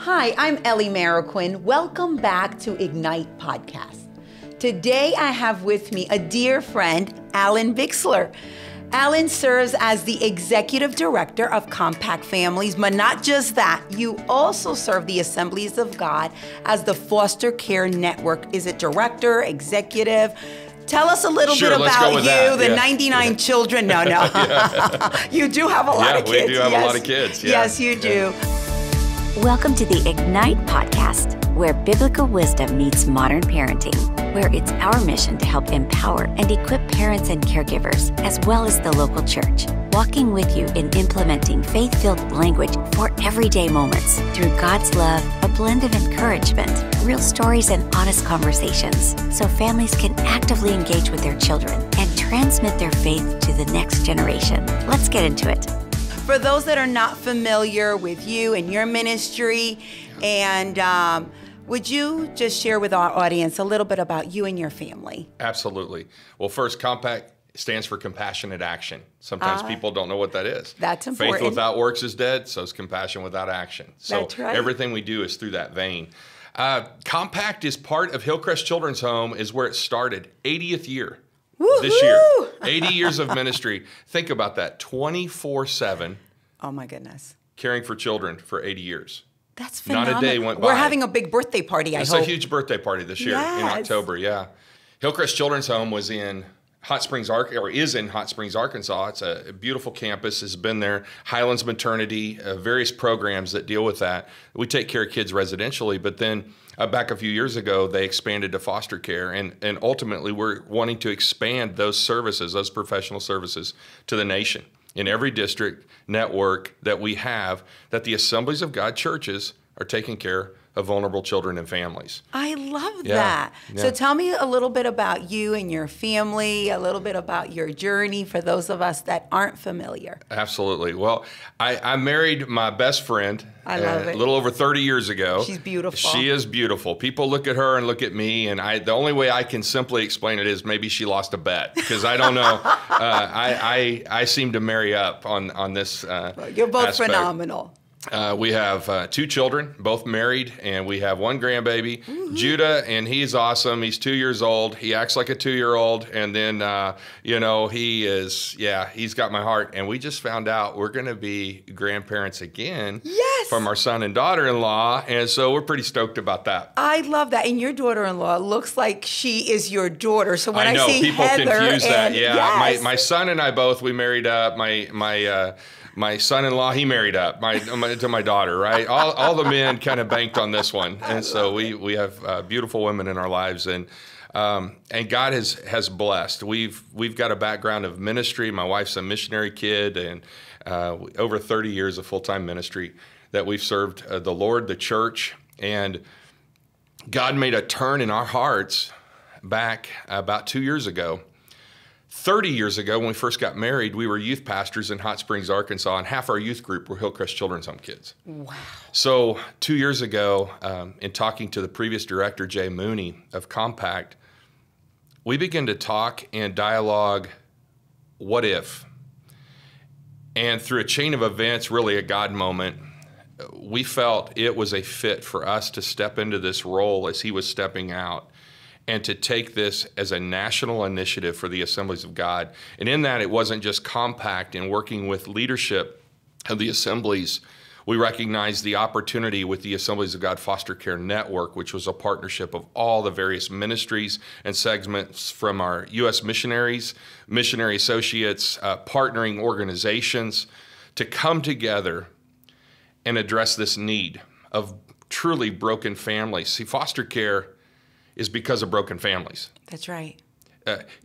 Hi, I'm Ellie Mariquin. Welcome back to Ignite Podcast. Today I have with me a dear friend, Alan Bixler. Alan serves as the Executive Director of Compact Families, but not just that, you also serve the Assemblies of God as the Foster Care Network. Is it Director, Executive? Tell us a little bit about you, the 99 children. No. You do have a lot of kids. We do have a lot of kids. Yes, you do. Welcome to the Ignite Podcast, where biblical wisdom meets modern parenting, where it's our mission to help empower and equip parents and caregivers, as well as the local church, walking with you in implementing faith-filled language for everyday moments through God's love, a blend of encouragement, real stories, and honest conversations, so families can actively engage with their children and transmit their faith to the next generation. Let's get into it. For those that are not familiar with you and your ministry, and would you just share with our audience a little bit about you and your family? Absolutely. Well, first, Compact stands for compassionate action. Sometimes people don't know what that is. That's important. Faith without works is dead, so is compassion without action. So that's right. Everything we do is through that vein. Compact is part of Hillcrest Children's Home, is where it started. 80th year. Woo-hoo! This year. 80 years of ministry. Think about that. 24/7. Oh my goodness. Caring for children for 80 years. That's phenomenal. Not a day went by. We're having a big birthday party, I hope. It's a huge birthday party this year in October, yeah. Hillcrest Children's Home was in Hot Springs, is in Hot Springs, Arkansas. It's a beautiful campus. Has been there. Highlands Maternity, various programs that deal with that. We take care of kids residentially, but then back a few years ago, they expanded to foster care, and ultimately we're wanting to expand those services, those professional services, to the nation. In every district network that we have, that the Assemblies of God churches are taking care of vulnerable children and families. I love that. Yeah. So tell me a little bit about you and your family, a little bit about your journey for those of us that aren't familiar. Absolutely. Well, I married my best friend I love it. A little over 30 years ago. She's beautiful. She is beautiful. People look at her and look at me, and the only way I can simply explain it is maybe she lost a bet, because I don't know. I seem to marry up on this You're both aspect. phenomenal. We have 2 children, both married, and we have 1 grandbaby, Judah, and he's awesome. He's 2 years old. He acts like a 2-year-old, and then, he's got my heart. And we just found out we're going to be grandparents again from our son and daughter-in-law, and so we're pretty stoked about that. I love that. And your daughter-in-law looks like she is your daughter. So when I know, see people Heather confuse that. Yeah, yes. my son and I both, we married up. My son-in-law, he married up to my daughter, right? All the men kind of banked on this one. And so we have beautiful women in our lives, and God has blessed. We've got a background of ministry. My wife's a missionary kid, and over 30 years of full-time ministry that we've served the Lord, the church, and God made a turn in our hearts back about 2 years ago. 30 years ago, when we first got married, we were youth pastors in Hot Springs, Arkansas, and half our youth group were Hillcrest Children's Home kids. Wow. So 2 years ago, in talking to the previous director, Jay Mooney of Compact, we began to talk and dialogue, what if? And through a chain of events, really a God moment, we felt it was a fit for us to step into this role as he was stepping out, and to take this as a national initiative for the Assemblies of God. And in that, it wasn't just Compact and working with leadership of the assemblies. We recognized the opportunity with the Assemblies of God Foster Care Network, which was a partnership of all the various ministries and segments from our U.S. missionaries, missionary associates, partnering organizations, to come together and address this need of truly broken families. See, foster care is because of broken families. That's right.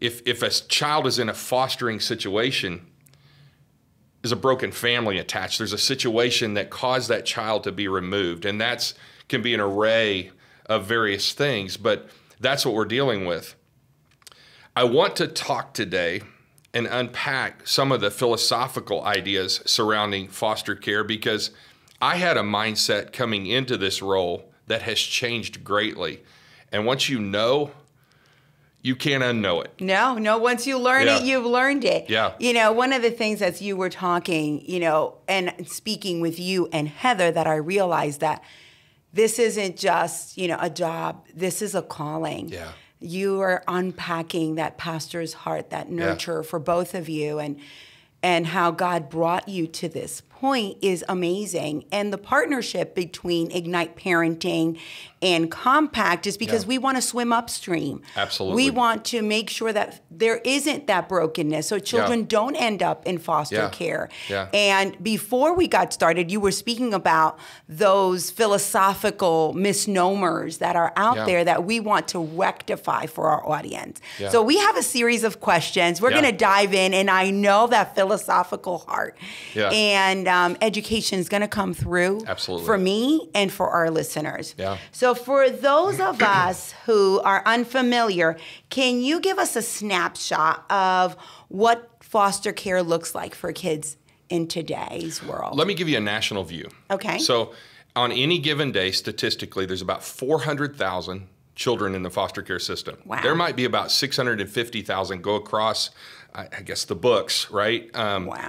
If a child is in a fostering situation, there's a broken family attached. There's a situation that caused that child to be removed, and that's can be an array of various things, but that's what we're dealing with. I want to talk today and unpack some of the philosophical ideas surrounding foster care, because I had a mindset coming into this role that has changed greatly. And once you know, you can't unknow it. No, once you learn it, you've learned it. Yeah. You know, one of the things as you were talking, and speaking with you and Heather, that I realized that this isn't just, a job. This is a calling. Yeah. You are unpacking that pastor's heart, that nurture for both of you, and how God brought you to this point is amazing. And the partnership between Ignite Parenting and Compact is because we want to swim upstream. Absolutely. We want to make sure that there isn't that brokenness so children don't end up in foster care. Yeah. And before we got started, you were speaking about those philosophical misnomers that are out there that we want to rectify for our audience. Yeah. So we have a series of questions. We're going to dive in, and I know that philosophical heart and education is going to come through for me and for our listeners. Yeah. So for those of us who are unfamiliar, can you give us a snapshot of what foster care looks like for kids in today's world? Let me give you a national view. Okay. So on any given day, statistically, there's about 400,000 children in the foster care system. Wow. There might be about 650,000 go across, I guess, the books, right,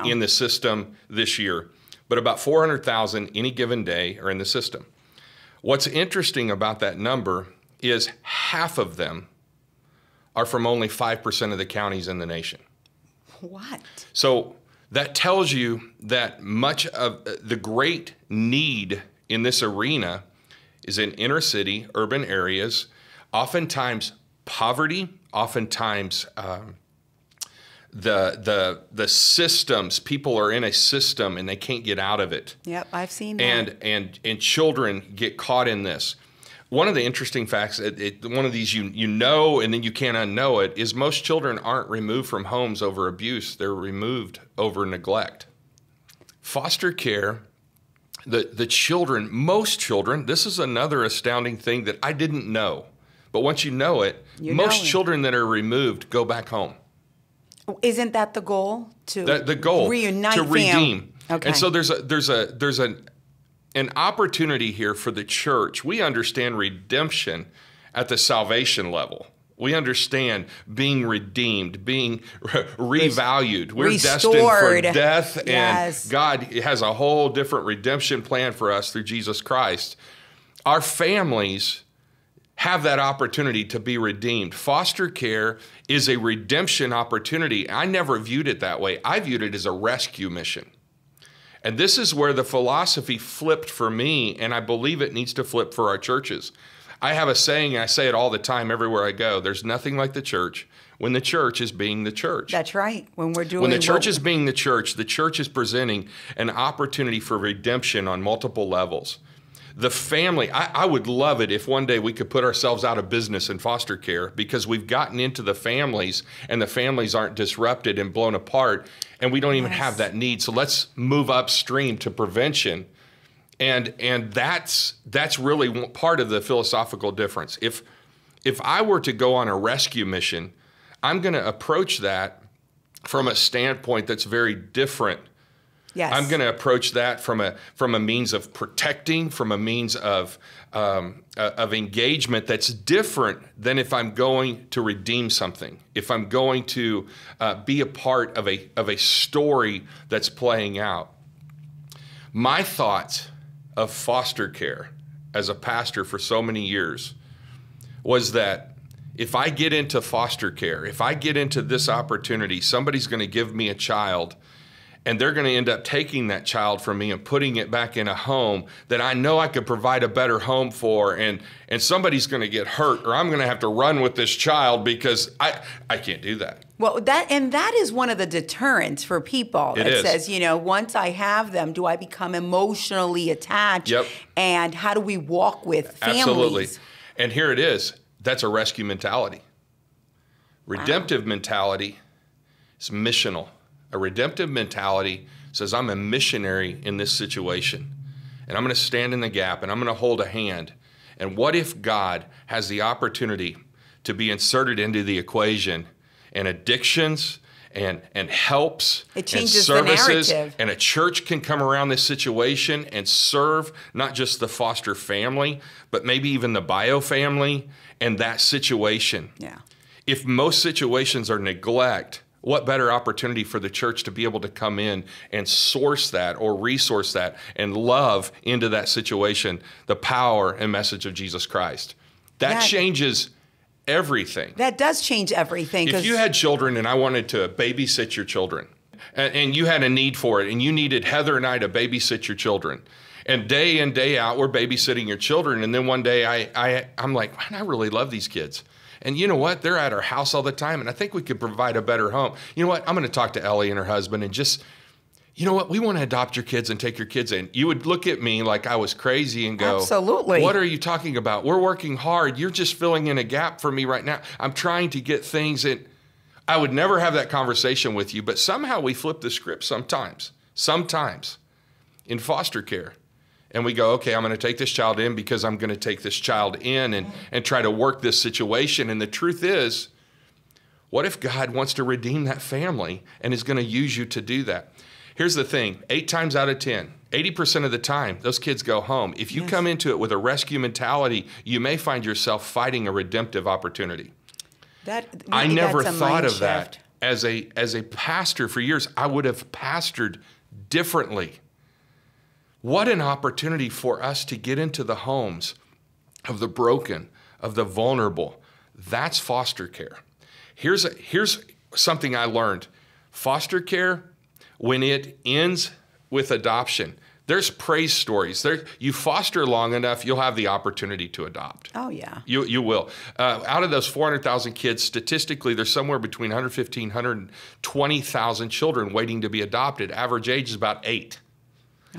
in the system this year. But about 400,000 any given day are in the system. What's interesting about that number is half of them are from only 5% of the counties in the nation. What? So that tells you that much of the great need in this arena is in inner city, urban areas, oftentimes poverty, oftentimes the systems, people are in a system and they can't get out of it. Yep, I've seen that. And children get caught in this. One of the interesting facts, one of these you know and then you can't unknow it, is most children aren't removed from homes over abuse. They're removed over neglect. Foster care, the children, most children, this is another astounding thing that I didn't know. But once you know it, most children that are removed go back home. Isn't that the goal? The goal reunite, to redeem. Okay. And so there's an opportunity here for the church. We understand redemption at the salvation level. We understand being redeemed, being revalued. We're destined for death, and God has a whole different redemption plan for us through Jesus Christ. Our families have that opportunity to be redeemed. Foster care is a redemption opportunity. I never viewed it that way. I viewed it as a rescue mission. And this is where the philosophy flipped for me, and I believe it needs to flip for our churches. I have a saying, I say it all the time everywhere I go, there's nothing like the church when the church is being the church. That's right. When the church is being the church is presenting an opportunity for redemption on multiple levels. The family, I would love it if one day we could put ourselves out of business in foster care because we've gotten into the families and the families aren't disrupted and blown apart and we don't even have that need. So let's move upstream to prevention. And that's really part of the philosophical difference. If I were to go on a rescue mission, I'm going to approach that from a standpoint that's very different. Yes. I'm going to approach that from a means of protecting, from a means of engagement that's different than if I'm going to redeem something. If I'm going to be a part of a story that's playing out. My thoughts of foster care as a pastor for so many years was that if I get into foster care, if I get into this opportunity, somebody's going to give me a child and they're going to end up taking that child from me and putting it back in a home that I know I could provide a better home for, and somebody's going to get hurt, or I'm going to have to run with this child because I can't do that. Well, that is one of the deterrents for people. It says, once I have them, do I become emotionally attached? Yep. And how do we walk with families? Absolutely. And here it is. That's a rescue mentality. Redemptive mentality is missional. A redemptive mentality says I'm a missionary in this situation, and I'm going to stand in the gap, and I'm going to hold a hand. And what if God has the opportunity to be inserted into the equation, and addictions and helps and services, and a church can come around this situation and serve not just the foster family, but maybe even the bio family and that situation. Yeah. If most situations are neglect, what better opportunity for the church to be able to come in and source that or resource that and love into that situation the power and message of Jesus Christ. That changes everything. That does change everything. If you had children and I wanted to babysit your children, and you had a need for it, and you needed Heather and I to babysit your children, and day in, day out, we're babysitting your children, and then one day I'm like, man, I really love these kids. And you know what? They're at our house all the time, and I think we could provide a better home. You know what? I'm going to talk to Ellie and her husband and just, you know what? We want to adopt your kids and take your kids in. You would look at me like I was crazy and go, absolutely. What are you talking about? We're working hard. You're just filling in a gap for me right now. I'm trying to get things in. I would never have that conversation with you, but somehow we flip the script sometimes in foster care. And we go, okay, I'm going to take this child in because I'm going to take this child in and try to work this situation. And the truth is, what if God wants to redeem that family and is going to use you to do that? Here's the thing, 8 times out of 10, 80% of the time, those kids go home. If you come into it with a rescue mentality, you may find yourself fighting a redemptive opportunity. I never thought of that. As a pastor for years, I would have pastored differently. What an opportunity for us to get into the homes of the broken, of the vulnerable. That's foster care. Here's something I learned. Foster care, when it ends with adoption, there's praise stories. You foster long enough, you'll have the opportunity to adopt. Oh, yeah. You will. Out of those 400,000 kids, statistically, there's somewhere between 115,000, 120,000 children waiting to be adopted. Average age is about 8.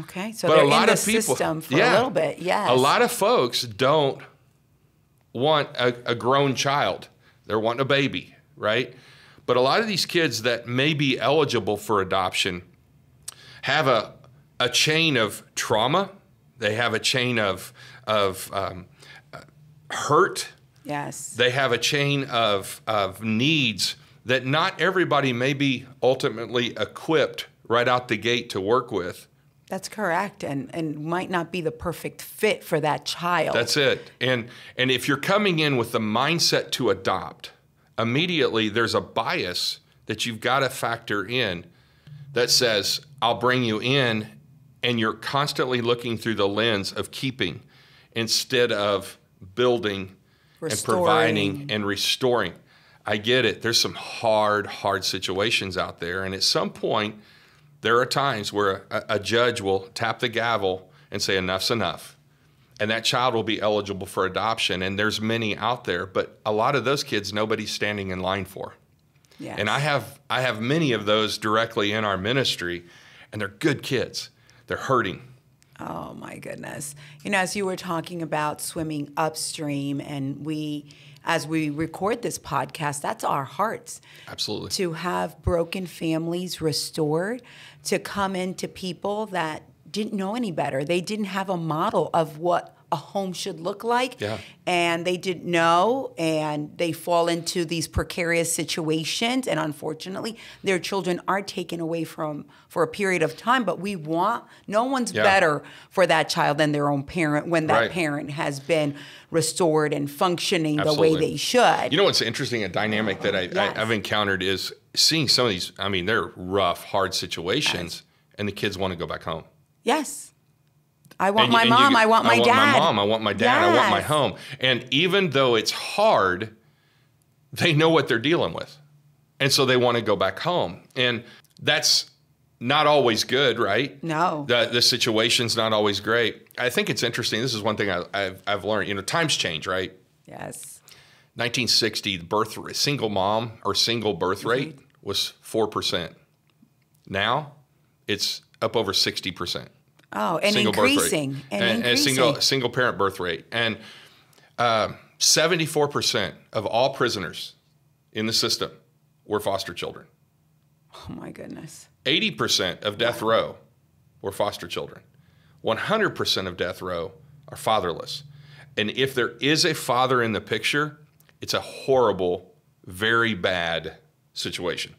Okay, so they're in the system for a little bit, yes. A lot of folks don't want a grown child. They're wanting a baby, right? But a lot of these kids that may be eligible for adoption have a chain of trauma. They have a chain of hurt. Yes. They have a chain of needs that not everybody may be ultimately equipped right out the gate to work with. That's correct, and might not be the perfect fit for that child. That's it. And if you're coming in with the mindset to adopt, immediately there's a bias that you've got to factor in that says, I'll bring you in, and you're constantly looking through the lens of keeping instead of building and providing and restoring. I get it. There's some hard situations out there, and at some point, there are times where a judge will tap the gavel and say, enough's enough. And that child will be eligible for adoption. And there's many out there, but a lot of those kids, nobody's standing in line for. Yes. And I have many of those directly in our ministry, and they're good kids. They're hurting. Oh, my goodness. You know, as you were talking about swimming upstream, and as we record this podcast, that's our hearts. Absolutely. To have broken families restored, to come into people that didn't know any better. They didn't have a model of what a home should look like. Yeah. And they didn't know, and they fall into these precarious situations. And unfortunately, their children are taken away for a period of time. But no one's better for that child than their own parent when that parent has been restored and functioning the way they should. You know what's interesting, a dynamic that I've encountered is seeing some of these, I mean, they're rough, hard situations, and the kids want to go back home. Yes. I want my mom. I want my dad. I want my mom. I want my dad. I want my home. And even though it's hard, they know what they're dealing with. And so they want to go back home. And that's not always good, right? No. The situation's not always great. I think it's interesting. This is one thing I've learned. You know, times change, right? Yes. 1960, the single mom or single birth rate was 4%. Now it's up over 60%. Oh, and increasing. And a single parent birth rate. And 74% of all prisoners in the system were foster children. Oh, my goodness. 80% of death row were foster children. 100% of death row are fatherless. And if there is a father in the picture, it's a horrible, very bad situation.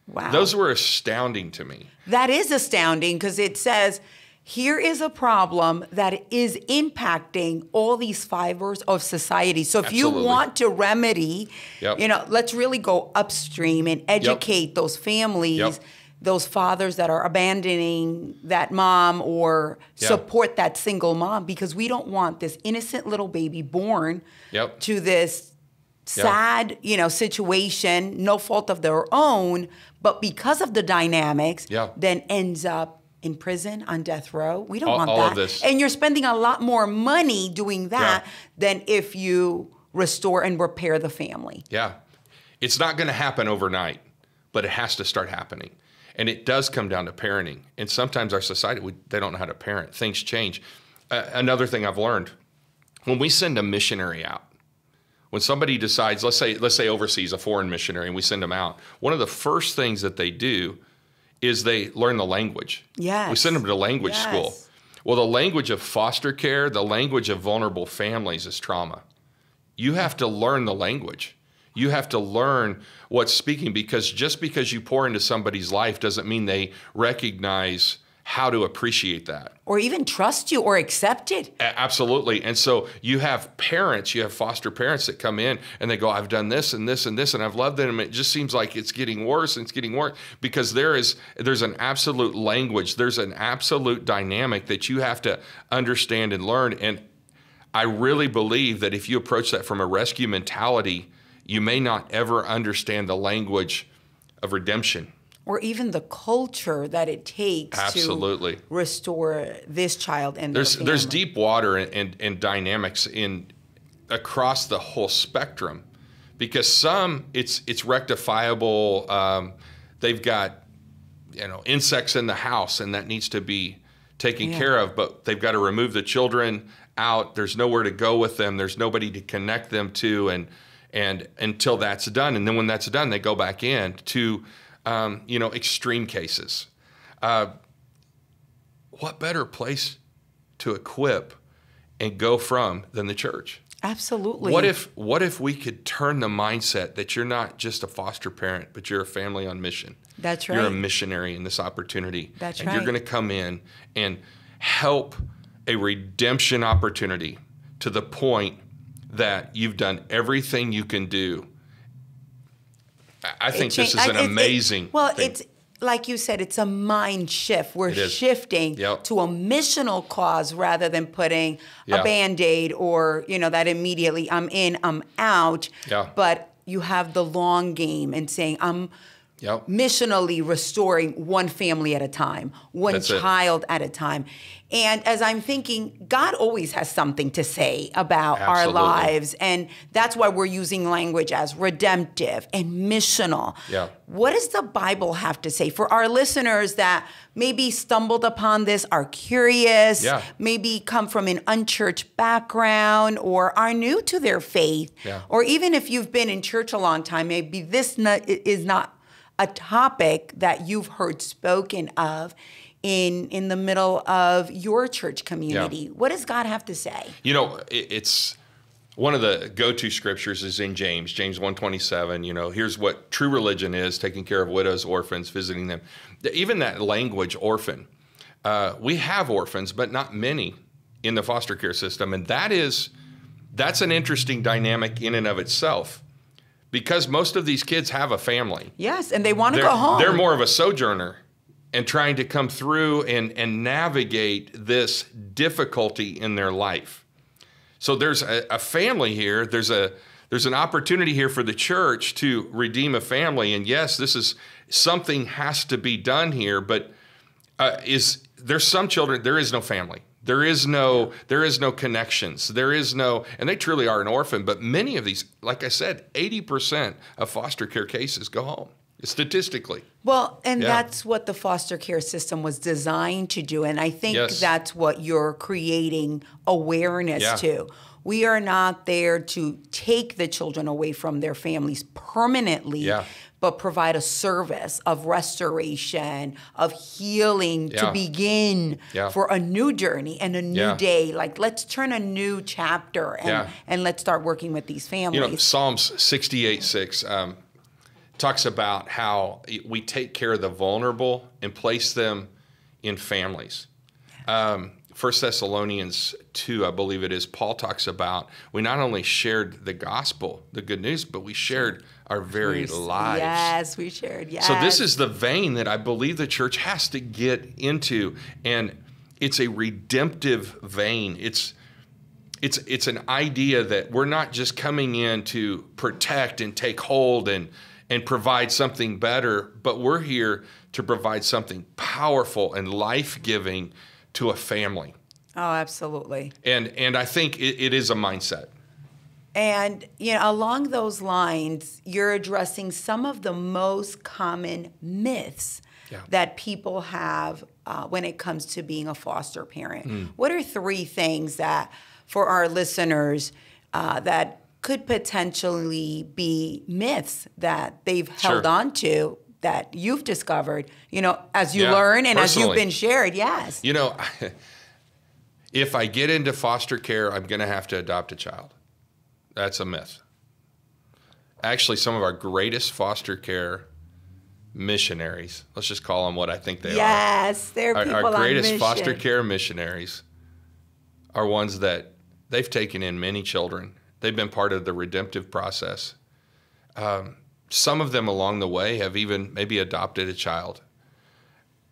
Wow. Those were astounding to me. That is astounding, because it says here is a problem that is impacting all these fibers of society. So if you want to remedy, let's really go upstream and educate those families, those fathers that are abandoning that mom or support that single mom, because we don't want this innocent little baby born to this sad, situation, no fault of their own, but because of the dynamics, then ends up in prison, on death row. We don't want that. All of this. And you're spending a lot more money doing that than if you restore and repair the family. Yeah. It's not going to happen overnight, but it has to start happening. And it does come down to parenting. And sometimes our society, they don't know how to parent. Things change. Another thing I've learned, when we send a missionary out, when somebody decides, let's say overseas, a foreign missionary, and we send them out, one of the first things that they do is they learn the language. Yes. We send them to language school. Well, the language of foster care, the language of vulnerable families is trauma. You have to learn the language. You have to learn what's speaking, because just because you pour into somebody's life doesn't mean they recognize how to appreciate that. Or even trust you or accept it. Absolutely. And so you have parents, you have foster parents that come in and they go, I've done this and this and this, and I've loved them. It just seems like it's getting worse and it's getting worse, because there's an absolute language, there's an absolute dynamic that you have to understand and learn. And I really believe that if you approach that from a rescue mentality, you may not ever understand the language of redemption. Or even the culture that it takes to restore this child and their family. There's deep water and dynamics across the whole spectrum, because some it's rectifiable. They've got insects in the house and that needs to be taken care of, but they've got to remove the children out. There's nowhere to go with them. There's nobody to connect them to, and until that's done, and then when that's done, they go back in to extreme cases. What better place to equip and go from than the church? Absolutely. What if we could turn the mindset that you're not just a foster parent, but you're a family on mission? That's right. You're a missionary in this opportunity. That's right. And you're going to come in and help a redemption opportunity to the point that you've done everything you can do. I think this is an amazing thing. It's like you said, it's a mind shift. We're shifting to a missional cause rather than putting a Band-Aid or, that immediately I'm in, I'm out. Yeah. But you have the long game and saying I'm missionally restoring one family at a time, one child at a time. And as I'm thinking, God always has something to say about our lives. And that's why we're using language as redemptive and missional. Yeah. What does the Bible have to say for our listeners that maybe stumbled upon this, are curious, maybe come from an unchurched background or are new to their faith? Or even if you've been in church a long time, maybe this is not a topic that you've heard spoken of in the middle of your church community. What does God have to say? It's one of the go-to scriptures is in James 1:27. Here's what true religion is: taking care of widows, orphans, visiting them. Even that language, orphan. We have orphans, but not many in the foster care system, and that's an interesting dynamic in and of itself. Because most of these kids have a family. Yes, and they want to go home. They're more of a sojourner and trying to come through and navigate this difficulty in their life. So there's a family here. There's an opportunity here for the church to redeem a family. And yes, something has to be done here, but there's some children, there is no family. There is no connections. And they truly are an orphan. But many of these, like I said, 80% of foster care cases go home, statistically. Well, and that's what the foster care system was designed to do. And I think that's what you're creating awareness to. We are not there to take the children away from their families permanently, but provide a service of restoration, of healing to begin for a new journey and a new day. Like, let's turn a new chapter and let's start working with these families. Psalms 68:6 talks about how we take care of the vulnerable and place them in families. 1 Thessalonians 2, I believe it is, Paul talks about we not only shared the gospel, the good news, but we shared our very lives. Yes, we shared, yes. So this is the vein that I believe the church has to get into, and it's a redemptive vein. It's an idea that we're not just coming in to protect and take hold and provide something better, but we're here to provide something powerful and life-giving to a family. Oh, absolutely. And I think it is a mindset. And, along those lines, you're addressing some of the most common myths that people have when it comes to being a foster parent. What are 3 things that, for our listeners, that could potentially be myths that they've held on to that you've discovered, as you learn and as you've been shared? Yes. If I get into foster care, I'm going to have to adopt a child. That's a myth. Actually, some of our greatest foster care missionaries, let's just call them what I think they are. Yes, they're people on mission. Our greatest foster care missionaries are ones that they've taken in many children. They've been part of the redemptive process. Some of them along the way have even maybe adopted a child.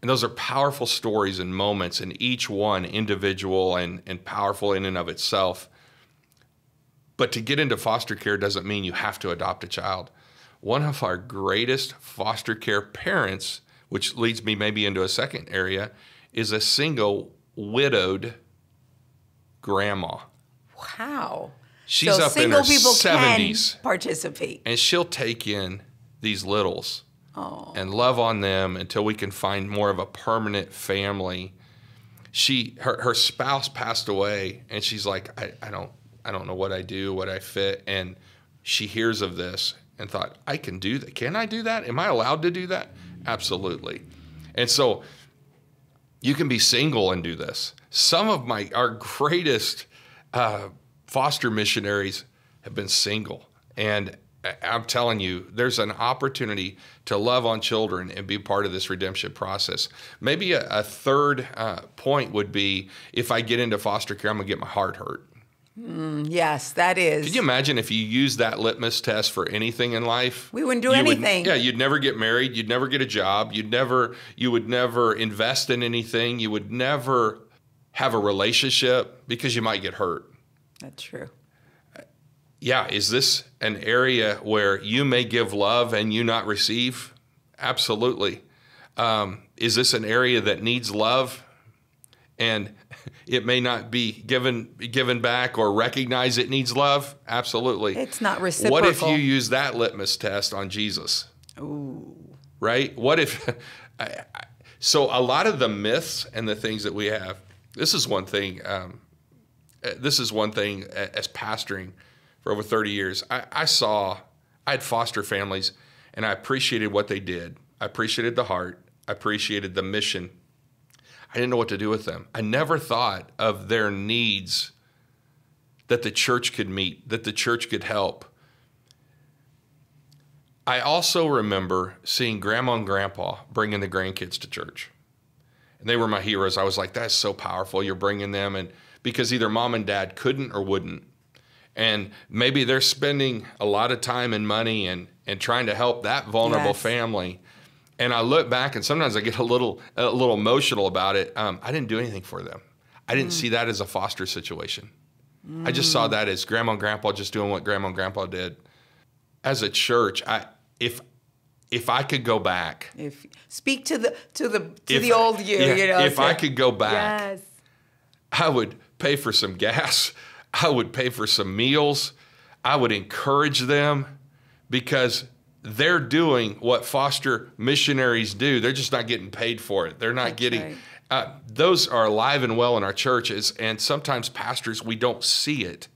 And those are powerful stories and moments, and each one individual and powerful in and of itself. But to get into foster care doesn't mean you have to adopt a child. One of our greatest foster care parents, which leads me maybe into a second area, is a single widowed grandma. Wow. She's up in her 70s. Can participate. And she'll take in these littles and love on them until we can find more of a permanent family. Her spouse passed away, and she's like, I don't know what I do, what I fit. And she hears of this and thought, I can do that. Can I do that? Am I allowed to do that? Absolutely. And so you can be single and do this. Some of our greatest foster missionaries have been single. And I'm telling you, there's an opportunity to love on children and be part of this redemption process. Maybe a third point would be, if I get into foster care, I'm going to get my heart hurt. Yes, that is. Can you imagine if you used that litmus test for anything in life? We wouldn't do anything. You'd never get married. You'd never get a job. You would never invest in anything. You would never have a relationship because you might get hurt. That's true. Yeah, is this an area where you may give love and you not receive? Absolutely. Is this an area that needs love and it may not be given back or recognize it needs love? Absolutely. It's not reciprocal. What if you use that litmus test on Jesus? Ooh. Right? What if... So a lot of the myths and the things that we have, this is one thing as pastoring for over 30 years. I had foster families, and I appreciated what they did. I appreciated the heart. I appreciated the mission. I didn't know what to do with them. I never thought of their needs that the church could meet, that the church could help. I also remember seeing grandma and grandpa bringing the grandkids to church. And they were my heroes. I was like, that's so powerful. You're bringing them. And because either mom and dad couldn't or wouldn't. And maybe they're spending a lot of time and money and trying to help that vulnerable family. And I look back, and sometimes I get a little emotional about it. I didn't do anything for them. I didn't see that as a foster situation. I just saw that as grandma and grandpa just doing what grandma and grandpa did. As a church, if I could go back, speak to the old you, if I could go back, I would pay for some gas. I would pay for some meals. I would encourage them, because they're doing what foster missionaries do. They're just not getting paid for it. They're not getting, those are alive and well in our churches. And sometimes pastors, we don't see it.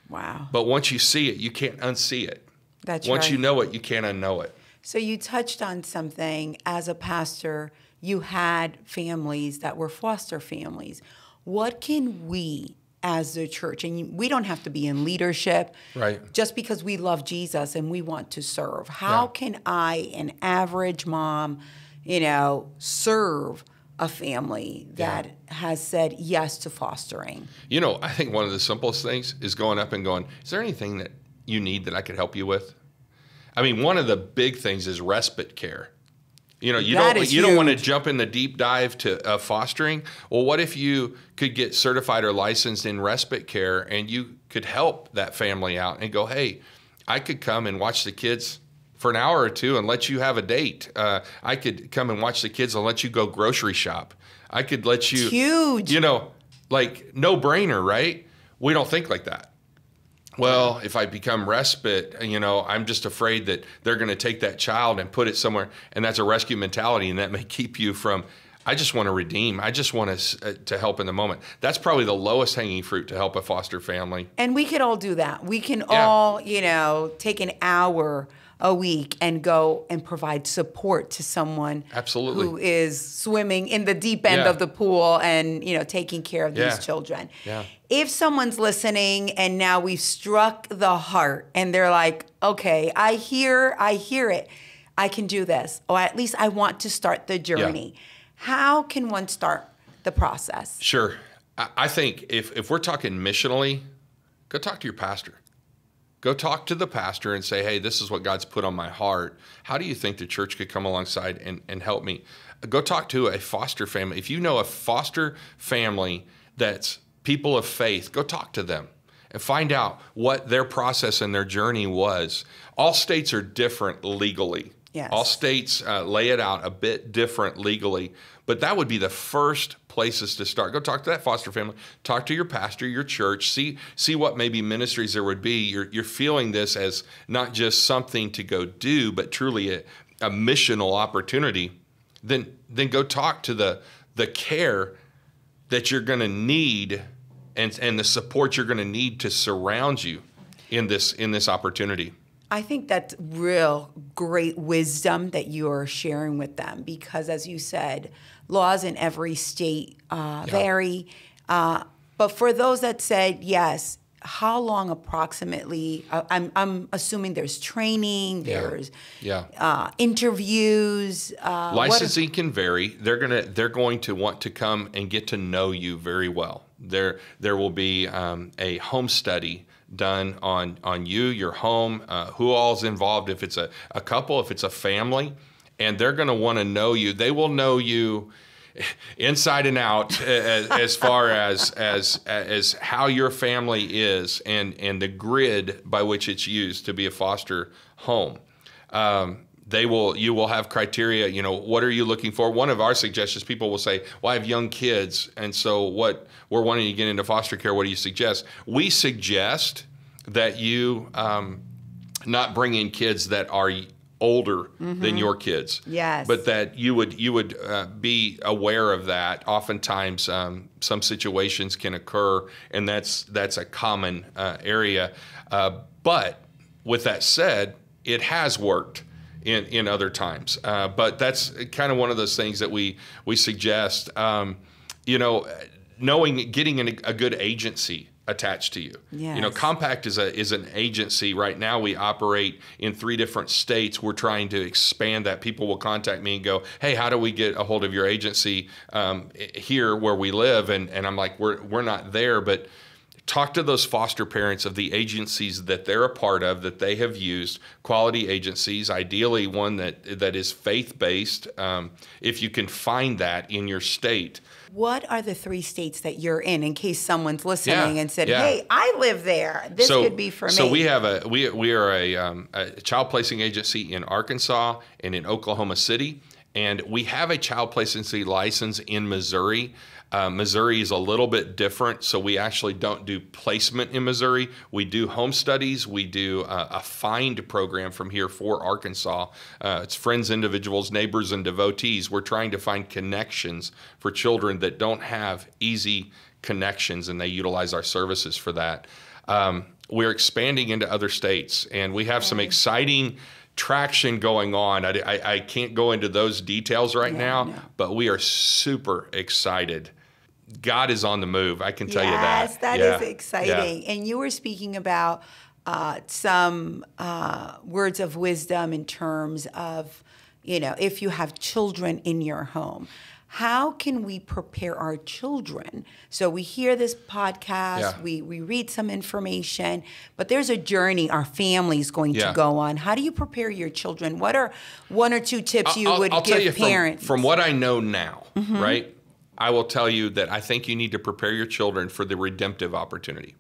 Wow. But once you see it, you can't unsee it. That's right. Once you know it, you can't unknow it. So you touched on something. As a pastor, you had families that were foster families. What can we, as the church, and we don't have to be in leadership, right? Just because we love Jesus and we want to serve. How can I, an average mom, serve a family that has said yes to fostering? You know, I think one of the simplest things is going up and going, is there anything that you need that I could help you with? I mean, one of the big things is respite care. You know, you don't want to jump in the deep dive to fostering. Well, what if you could get certified or licensed in respite care and you could help that family out and go, hey, I could come and watch the kids for an hour or two and let you have a date. I could come and watch the kids and let you go grocery shop. I could let you, it's huge. You know, like no brainer, right? We don't think like that. Well, if I become respite, you know, I'm just afraid that they're going to take that child and put it somewhere, and that's a rescue mentality, and that may keep you from, I just want to redeem. I just want to help in the moment. That's probably the lowest hanging fruit to help a foster family. And we could all do that. We can all, you know, take an hour a week and go and provide support to someone absolutely who is swimming in the deep end of the pool and, you know, taking care of these children. Yeah. If someone's listening and now we've struck the heart and they're like, okay, I hear it. I can do this. Or at least I want to start the journey. How can one start the process? Sure. I think if we're talking missionally, go talk to your pastor. Go talk to the pastor and say, hey, this is what God's put on my heart. How do you think the church could come alongside and help me? Go talk to a foster family. If you know a foster family that's people of faith, go talk to them and find out what their process and their journey was. All states are different legally. Yes. All states lay it out a bit different legally, but that would be the first places to start. Go talk to that foster family, talk to your pastor, your church, see what maybe ministries there would be. You're feeling this as not just something to go do, but truly a missional opportunity. Then go talk to the care that you're going to need and the support you're going to need to surround you in this opportunity. I think that's real great wisdom that you're sharing with them because, as you said, laws in every state vary. But for those that said yes, how long approximately? I'm assuming there's training, there's interviews. Licensing can vary. They're going to want to come and get to know you very well. There will be a home study done on you, your home, who all's involved, if it's a couple, if it's a family, and they're going to want to know you. They will know you inside and out as far as how your family is and the grid by which it's used to be a foster home. You will have criteria, you know, what are you looking for? One of our suggestions, people will say, well, I have young kids, and so what we're wanting to get into foster care, what do you suggest? We suggest that you not bring in kids that are older than your kids. Yes. But that you would be aware of that. Oftentimes, some situations can occur, and that's a common area. But with that said, it has worked in other times. But that's kind of one of those things that we suggest. You know, getting a good agency attached to you. Yes. You know, Compact is an agency. Right now we operate in 3 different states. We're trying to expand that. People will contact me and go, hey, how do we get a hold of your agency here where we live? And I'm like, we're not there, but talk to those foster parents of the agencies that they're a part of, that they have used, quality agencies, ideally one that is faith-based, if you can find that in your state. What are the 3 states that you're in case someone's listening and said, hey, I live there. This could be for me. So we are a child placing agency in Arkansas and in Oklahoma City, and we have a child placing license in Missouri. Missouri is a little bit different, so we actually don't do placement in Missouri. We do home studies. We do a find program from here for Arkansas. It's friends, individuals, neighbors, and devotees. We're trying to find connections for children that don't have easy connections, and they utilize our services for that. We're expanding into other states, and we have some exciting traction going on. I can't go into those details right now, but we are super excited. God is on the move. I can tell you that. Yes, that is exciting. Yeah. And you were speaking about some words of wisdom in terms of, you know, if you have children in your home, how can we prepare our children? So we hear this podcast, we read some information, but there's a journey our family's going to go on. How do you prepare your children? What are one or two tips you would give tell you parents? From what I know now, right? I will tell you that I think you need to prepare your children for the redemptive opportunity.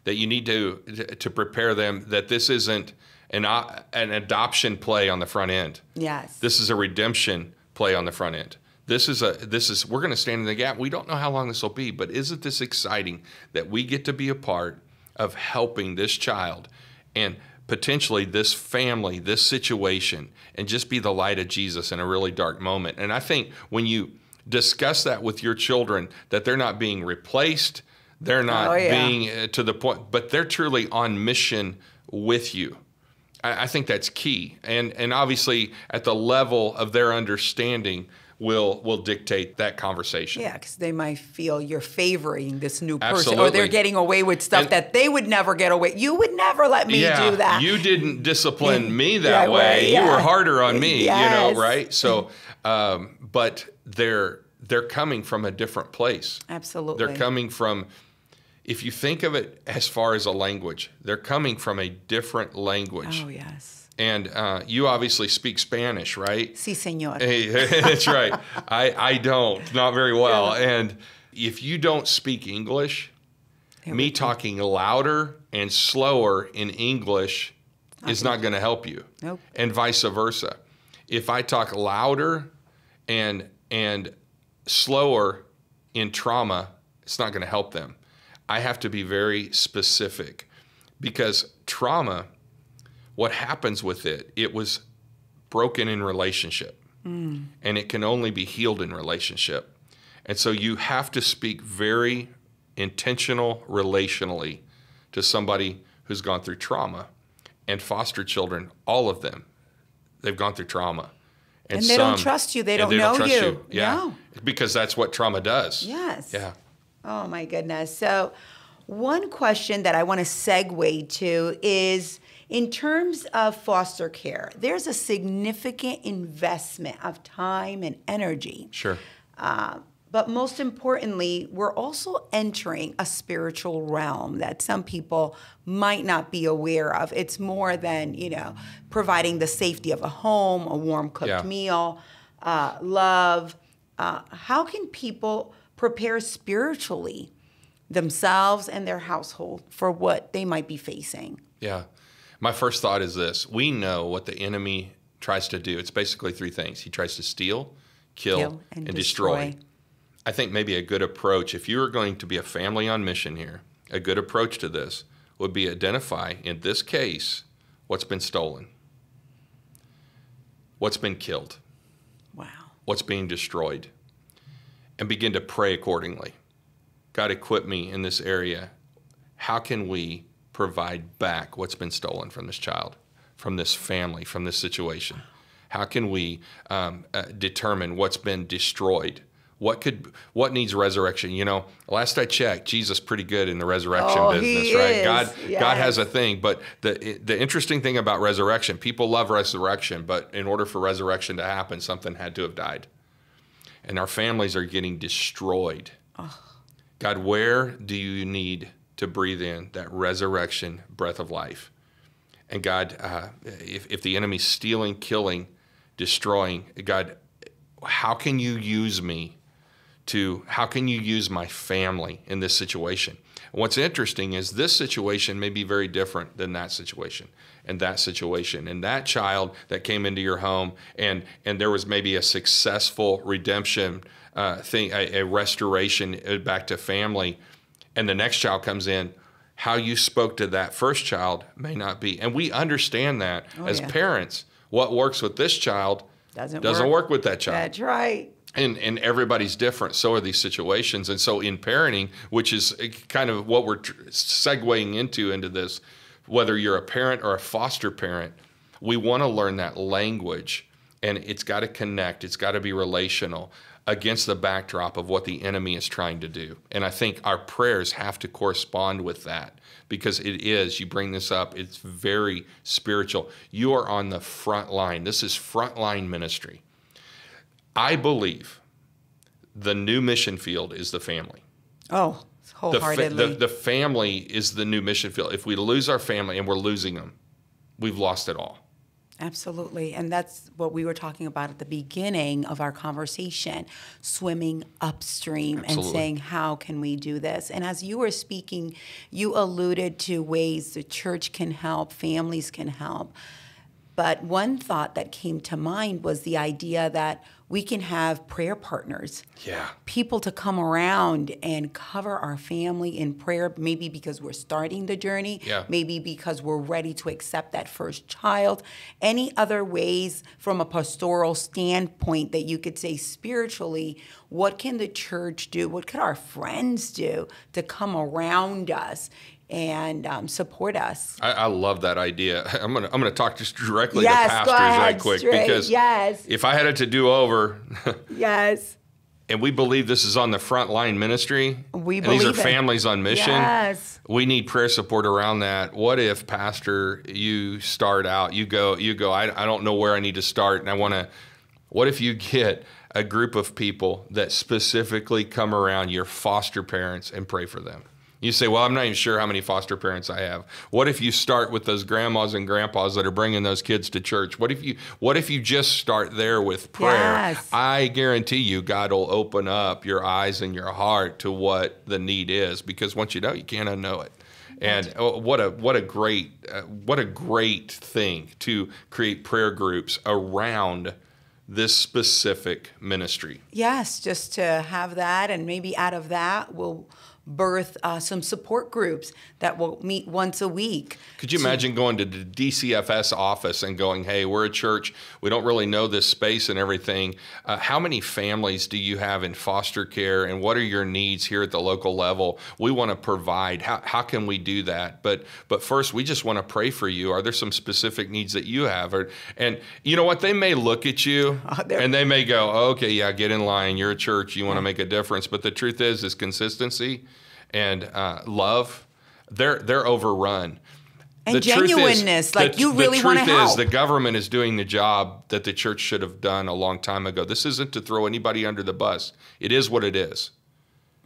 That you need to prepare them that this isn't an adoption play on the front end. Yes. This is a redemption play on the front end. We're going to stand in the gap. We don't know how long this will be, but isn't this exciting that we get to be a part of helping this child and potentially this family, this situation, and just be the light of Jesus in a really dark moment. And I think when you discuss that with your children, that they're not being replaced, they're not being to the point, but they're truly on mission with you. I think that's key. And obviously at the level of their understanding will dictate that conversation. Yeah, because they might feel you're favoring this new person, Absolutely. or they're getting away with stuff that they would never get away. You would never let me do that. You didn't discipline me that way. You were harder on me, right? So, but they're coming from a different place. Absolutely. They're coming from, if you think of it as far as a language, they're coming from a different language. Oh, yes. And you obviously speak Spanish, right? Sí, señor. Hey, that's right. I don't, not very well. Yeah. And if you don't speak English, me talking louder and slower in English is not going to help you. Nope. And vice versa. If I talk louder and slower in trauma, it's not going to help them. I have to be very specific, because trauma, what happens with it, it was broken in relationship, and it can only be healed in relationship. And so you have to speak very intentional relationally to somebody who's gone through trauma. And foster children, all of them, they've gone through trauma. And they don't trust you. They don't know you. Yeah, no. Because that's what trauma does. Yes. Yeah. Oh, my goodness. So one question that I want to segue to is, in terms of foster care, there's a significant investment of time and energy. Sure. But most importantly, we're also entering a spiritual realm that some people might not be aware of. It's more than, providing the safety of a home, a warm cooked meal, love. How can people prepare spiritually themselves and their household for what they might be facing? Yeah. My first thought is this. We know what the enemy tries to do. It's basically three things. He tries to steal, kill and destroy. I think maybe a good approach, if you're going to be a family on mission here, a good approach to this would be identify, in this case, what's been stolen, what's been killed, what's being destroyed, and begin to pray accordingly. God, equip me in this area. How can we provide back what's been stolen from this child, from this family, from this situation? How can we determine what's been destroyed? What needs resurrection? Last I checked, Jesus is pretty good in the resurrection business, right? God has a thing. But the interesting thing about resurrection, people love resurrection, but in order for resurrection to happen, something had to have died. And our families are getting destroyed. God, where do you need to breathe in that resurrection breath of life? And God, if the enemy's stealing, killing, destroying, God, how can you use me how can you use my family in this situation? And what's interesting is this situation may be very different than that situation and that situation. And that child that came into your home and there was maybe a successful redemption thing, a restoration back to family, and the next child comes in, how you spoke to that first child may not be. And we understand that as parents, what works with this child doesn't work with that child. That's right. And everybody's different. So are these situations. And so in parenting, which is kind of what we're segueing into this, whether you're a parent or a foster parent, we want to learn that language. And it's got to connect. It's got to be relational against the backdrop of what the enemy is trying to do. And I think our prayers have to correspond with that, because it is, you bring this up, it's very spiritual. You are on the front line. This is frontline ministry. I believe the new mission field is the family. Oh, wholeheartedly. The family is the new mission field. If we lose our family, and we're losing them, we've lost it all. Absolutely. And that's what we were talking about at the beginning of our conversation, swimming upstream. Absolutely. And saying, how can we do this? And as you were speaking, you alluded to ways the church can help, families can help. But one thought that came to mind was the idea that we can have prayer partners. Yeah. People to come around and cover our family in prayer, maybe because we're starting the journey, Yeah. maybe because we're ready to accept that first child. Any other ways from a pastoral standpoint that you could say spiritually, what can the church do? What could our friends do to come around us and support us? I love that idea. I'm gonna talk just directly Yes, to go pastors ahead, right quick straight. because Yes. if I had it to do over, Yes. and we believe this is on the front line ministry, We and these believe are it. families on mission. Yes. We need prayer support around that. What if, Pastor, you start out, you go, I don't know where I need to start, and what if you get a group of people that specifically come around your foster parents and pray for them? You say, well, I'm not even sure how many foster parents I have. What if you start with those grandmas and grandpas that are bringing those kids to church? What if you just start there with prayer? Yes. I guarantee you God will open up your eyes and your heart to what the need is, because once you know, you can't unknow it. And what a great thing to create prayer groups around this specific ministry. Yes, just to have that, and maybe out of that we'll birth some support groups that will meet once a week. Could you imagine going to the DCFS office and going, hey, we're a church, we don't really know this space and everything. How many families do you have in foster care, and what are your needs here at the local level? We want to provide. How can we do that? But first, we just want to pray for you. Are there some specific needs that you have? And you know what? They may look at you and they may go, oh, okay, yeah, get in line. You're a church. You want to make a difference. But the truth is consistency and love, they're overrun. And the genuineness, you really want to help. The truth is the government is doing the job that the church should have done a long time ago. This isn't to throw anybody under the bus. It is what it is.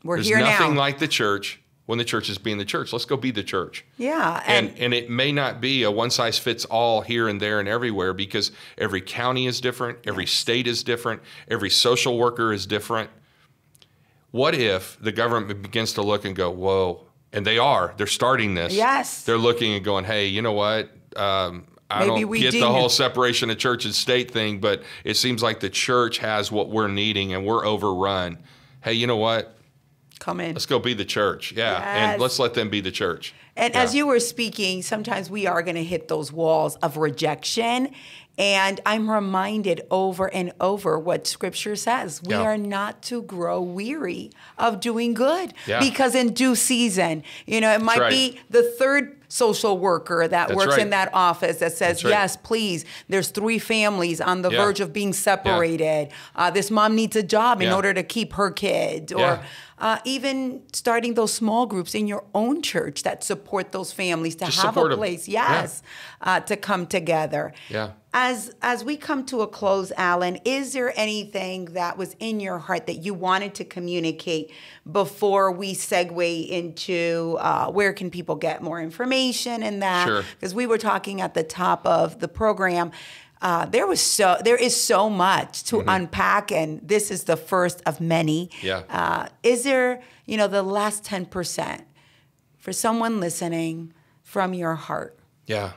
There's here now. There's nothing like the church when the church is being the church. Let's go be the church. Yeah. And it may not be a one-size-fits-all here and there and everywhere, because every county is different, every state is different, every social worker is different. What if the government begins to look and go, whoa, and they're starting this. Yes. They're looking and going, hey, you know what? I don't get the whole separation of church and state thing, but it seems like the church has what we're needing and we're overrun. Hey, you know what? Come in. Let's go be the church. Yeah. Yes. And let's let them be the church. And as you were speaking, sometimes we are going to hit those walls of rejection. And I'm reminded over and over what Scripture says. We are not to grow weary of doing good, because in due season, it might be the third social worker that works in that office that says, yes, please, there's 3 families on the verge of being separated. This mom needs a job in order to keep her kids. Or even starting those small groups in your own church that support those families to have a place, to come together. Yeah. As we come to a close, Alan, is there anything that was in your heart that you wanted to communicate before we segue into where can people get more information and that? Sure. Because we were talking at the top of the program. There is so much to unpack, and this is the first of many. Yeah. Is there, the last 10% for someone listening from your heart? Yeah.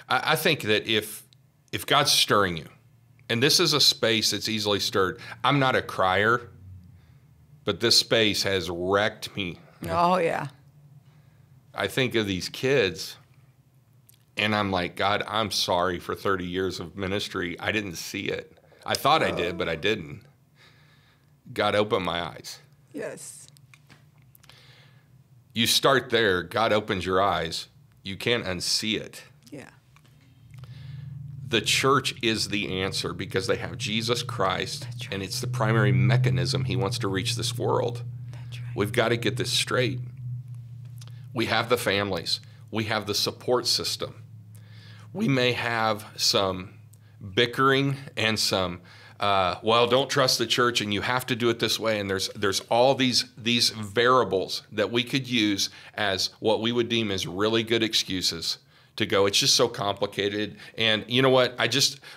I think that if God's stirring you, and this is a space that's easily stirred. I'm not a crier, but this space has wrecked me. Oh, yeah. I think of these kids, and I'm like, God, I'm sorry for 30 years of ministry. I didn't see it. I thought I did, but I didn't. God opened my eyes. Yes. You start there. God opens your eyes. You can't unsee it. Yeah. The church is the answer because they have Jesus Christ, and it's the primary mechanism he wants to reach this world. That's right. We've got to get this straight. We have the families. We have the support system. We may have some bickering and some well, don't trust the church and you have to do it this way. And there's all these variables that we could use as what we would deem as really good excuses to go, it's just so complicated. And you know what?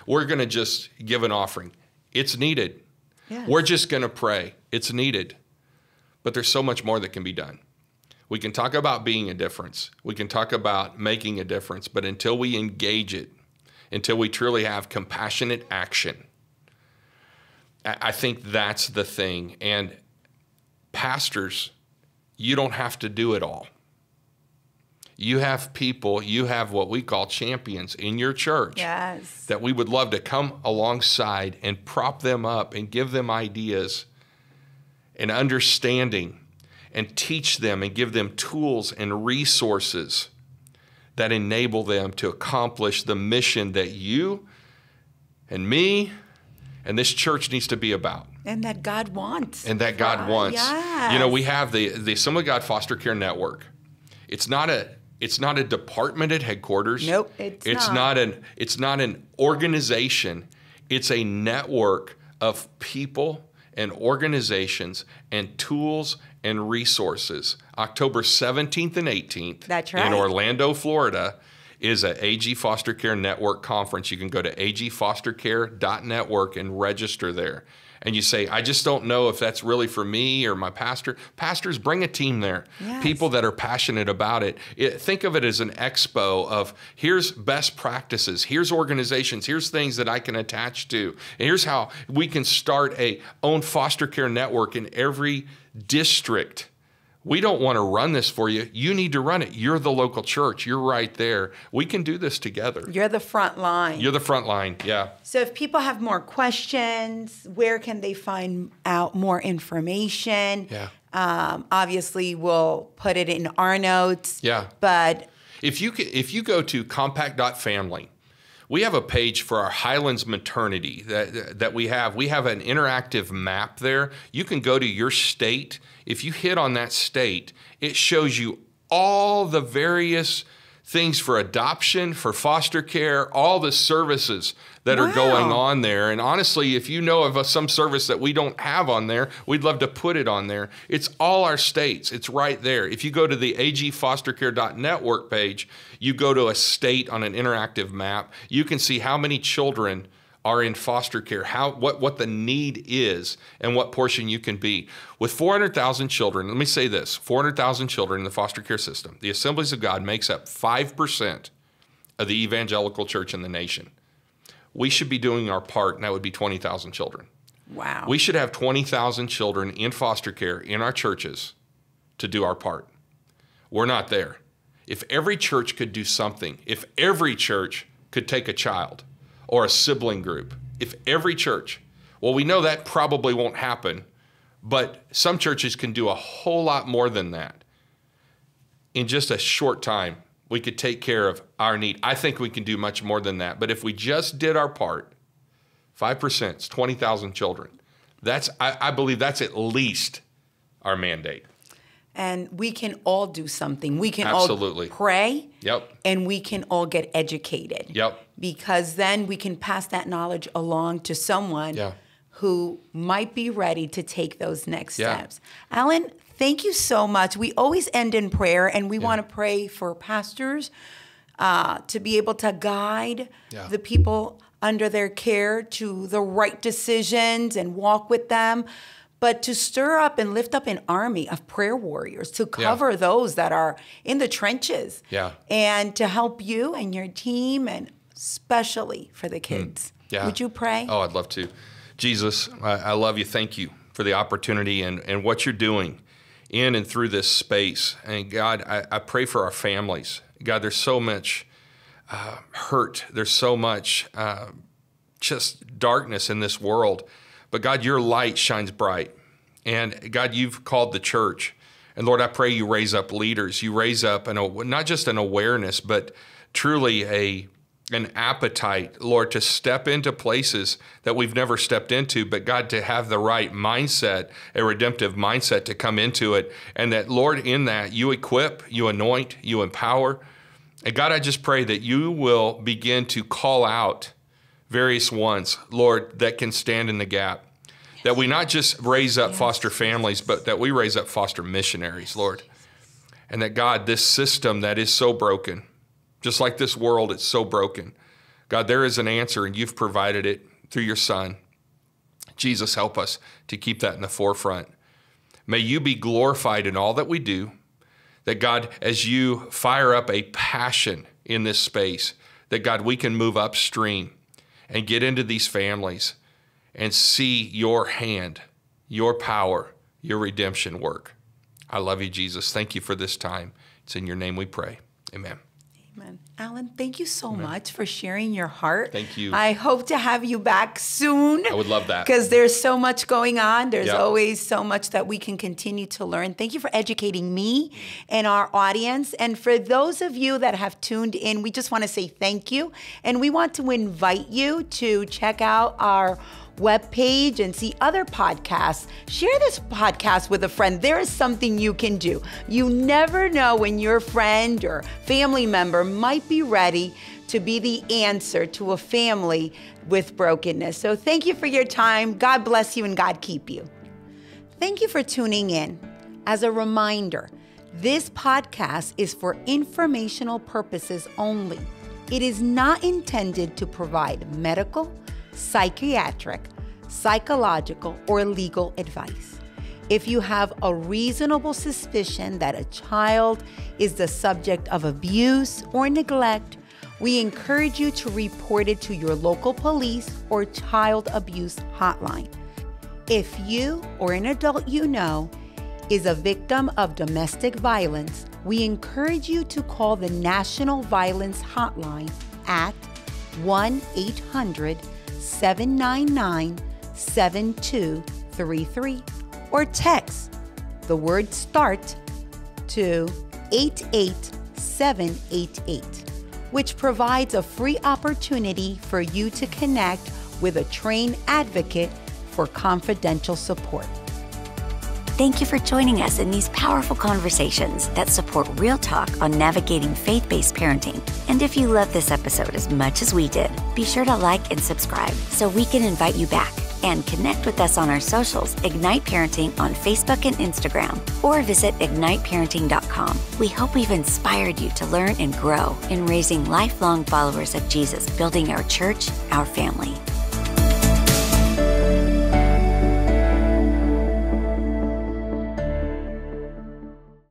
We're going to just give an offering. It's needed. Yes. We're just going to pray. It's needed. But there's so much more that can be done. We can talk about being a difference. We can talk about making a difference. But until we engage it, until we truly have compassionate action, I think that's the thing. And pastors, you don't have to do it all. You have people, you have what we call champions in your church. Yes. That we would love to come alongside and prop them up and give them ideas and understanding and teach them and give them tools and resources that enable them to accomplish the mission that you and me and this church needs to be about. And that God wants. And that God wants. Yes. You know, we have the Assembly of God Foster Care Network. It's not a department at headquarters. Nope, it's not. It's not an organization. It's a network of people and organizations and tools and resources. October 17th and 18th That's right. in Orlando, Florida, is a AG Foster Care Network conference. You can go to agfostercare.network and register there. And you say, I just don't know if that's really for me or my pastor. Pastors, bring a team there. Yes. People that are passionate about it. Think of it as an expo of here's best practices, here's organizations, here's things that I can attach to. And here's how we can start a own foster care network in every district. We don't want to run this for you. You need to run it. You're the local church. You're right there. We can do this together. You're the front line. You're the front line, yeah. So if people have more questions, where can they find out more information? Yeah. Obviously, we'll put it in our notes. Yeah. But if you go to compact.family, we have a page for our Highlands maternity that we have. We have an interactive map there. You can go to your state. If you hit on that state, it shows you all the various things for adoption, for foster care, all the services that are going on there. And honestly, if you know of some service that we don't have on there, we'd love to put it on there. It's all our states. It's right there. If you go to the agfostercare.network page, you go to a state on an interactive map, you can see how many children are in foster care, what the need is, and what portion you can be. With 400,000 children, let me say this, 400,000 children in the foster care system, the Assemblies of God makes up 5% of the evangelical church in the nation. We should be doing our part, and that would be 20,000 children. wow. We should have 20,000 children in foster care in our churches to do our part. We're not there. If every church could do something, if every church could take a child or a sibling group, if every church, well, we know that probably won't happen, but some churches can do a whole lot more than that. In just a short time, we could take care of our need. I think we can do much more than that. But if we just did our part, 5%, it's 20,000 children. I believe that's at least our mandate. And we can all do something. We can Absolutely. all pray. Yep. And we can all get educated. Yep. Because then we can pass that knowledge along to someone who might be ready to take those next steps. Alan, thank you so much. We always end in prayer, and we want to pray for pastors to be able to guide the people under their care to the right decisions and walk with them, but to stir up and lift up an army of prayer warriors to cover those that are in the trenches and to help you and your team, and especially for the kids. Would you pray? Oh, I'd love to. Jesus, I love you. Thank you for the opportunity and what you're doing in and through this space. And God, I pray for our families. God, there's so much hurt. There's so much just darkness in this world. But God, your light shines bright. And God, you've called the church. And Lord, I pray you raise up leaders. You raise up not just an awareness, but truly an appetite, Lord, to step into places that we've never stepped into, but God, to have the right mindset, a redemptive mindset to come into it. And that, Lord, in that, you equip, you anoint, you empower. And God, I just pray that you will begin to call out various ones, Lord, that can stand in the gap. That we not just raise up foster families, but that we raise up foster missionaries, Lord. And that, God, this system that is so broken, just like this world, it's so broken. God, there is an answer, and you've provided it through your Son. Jesus, help us to keep that in the forefront. May you be glorified in all that we do. That, God, as you fire up a passion in this space, that, God, we can move upstream and get into these families and see your hand, your power, your redemption work. I love you, Jesus. Thank you for this time. It's in your name we pray. Amen. Amen. Alan, thank you so much for sharing your heart. Thank you. I hope to have you back soon. I would love that. Because there's so much going on. There's Yep. always so much that we can continue to learn. Thank you for educating me and our audience. And for those of you that have tuned in, we just want to say thank you. And we want to invite you to check out our webpage and see other podcasts. Share this podcast with a friend. There is something you can do. You never know when your friend or family member might be ready to be the answer to a family with brokenness. So thank you for your time. God bless you and God keep you. Thank you for tuning in. As a reminder, this podcast is for informational purposes only. It is not intended to provide medical, psychiatric, psychological, or legal advice. If you have a reasonable suspicion that a child is the subject of abuse or neglect, we encourage you to report it to your local police or child abuse hotline. If you or an adult you know is a victim of domestic violence, we encourage you to call the National Violence Hotline at 1-800-799-7233 or text the word START to 88788, which provides a free opportunity for you to connect with a trained advocate for confidential support. Thank you for joining us in these powerful conversations that support real talk on navigating faith-based parenting. And if you love this episode as much as we did, be sure to like and subscribe so we can invite you back. And connect with us on our socials, Ignite Parenting on Facebook and Instagram, or visit igniteparenting.com. We hope we've inspired you to learn and grow in raising lifelong followers of Jesus, building our church, our family.